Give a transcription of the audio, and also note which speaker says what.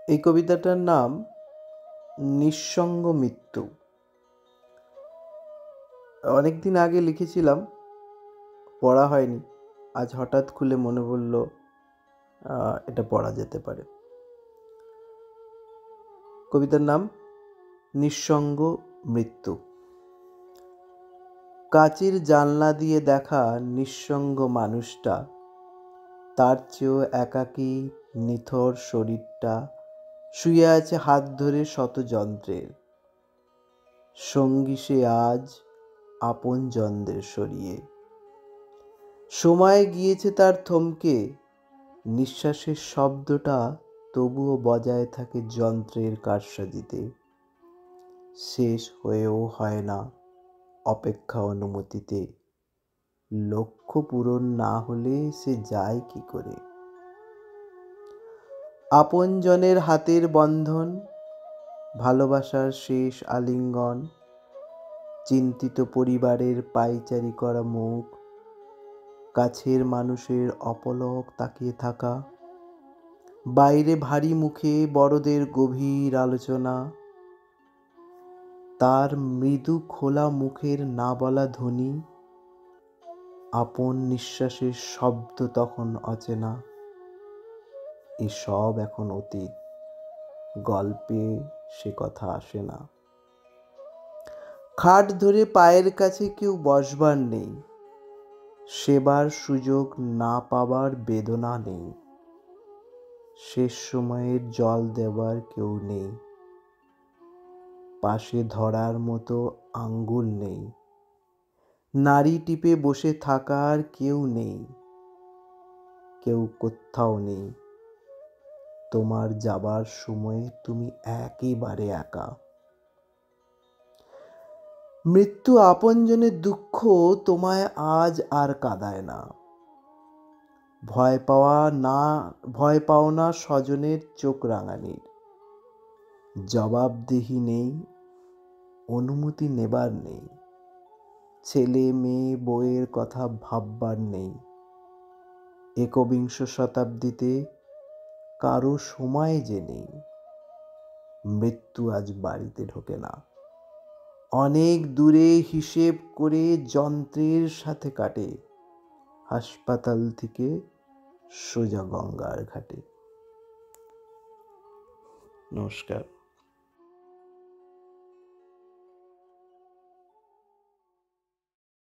Speaker 1: এই কবিতাটার নাম নিঃসঙ্গ মৃত্যু। অনেকদিন আগে লিখেছিলাম, পড়া হয়নি। আজ হঠাৎ খুলে মনে পড়ল এটা পড়া যেতে পারে। কবিতার নাম নিঃসঙ্গ মৃত্যু। কাচের জানলা দিয়ে দেখা নিঃসঙ্গ মানুষটা, তার চেয়েও একাকী নিথর শরীরটা শুয়ে আছে হাত ধরে শত যন্ত্রের। সঙ্গী সে আজ আপন জনদের সরিয়ে। সময় গিয়েছে তার থমকে, নিঃশ্বাসের শব্দটা তবুও বজায় থাকে যন্ত্রের কারসাজিতে। শেষ হয়েও হয় না অপেক্ষা অনুমতিতে। লক্ষ্য পূরণ না হলে সে যায় কি করে? আপনজনের হাতের বন্ধন, ভালোবাসার শেষ আলিঙ্গন, চিন্তিত পরিবারের পায়চারি করা মুখ, কাছের মানুষের অপলক তাকিয়ে থাকা, বাইরে ভারী মুখে বড়দের গভীর আলোচনা, তার মৃদু খোলা মুখের না বলা ধ্বনি, আপন নিঃশ্বাসের শব্দ তখন অচেনা। এসব এখন অতীত, গল্পে সে কথা আসে না। খাট ধরে পায়ের কাছে কেউ বসবার নেই, সেবার সুযোগ না পাবার বেদনা নেই। শেষ সময়ের জল দেবার কেউ নেই, পাশে ধরার মতো আঙ্গুল নেই। নাড়ি টিপে বসে থাকার কেউ নেই, কেউ কোথাও নেই। তোমার যাবার সময়ে তুমি একেবারে একা। মৃত্যু আপনজনের দুঃখ তোমায় আজ আর কাঁদায় না। ভয় পাও না স্বজনের চোখ রাঙানির। জবাবদিহি নেই, অনুমতি নেবার নেই। ছেলে মেয়ে বউয়ের কথা ভাববার নেই। একবিংশ শতাব্দীতে কারো সময় যে নেই। মৃত্যু আজ বাড়িতে ঢোকে না, অনেক দূরে হিসেব করে যন্ত্রের সাথে কাটে। হাসপাতাল থেকে সোজা গঙ্গার ঘাটে। নমস্কার।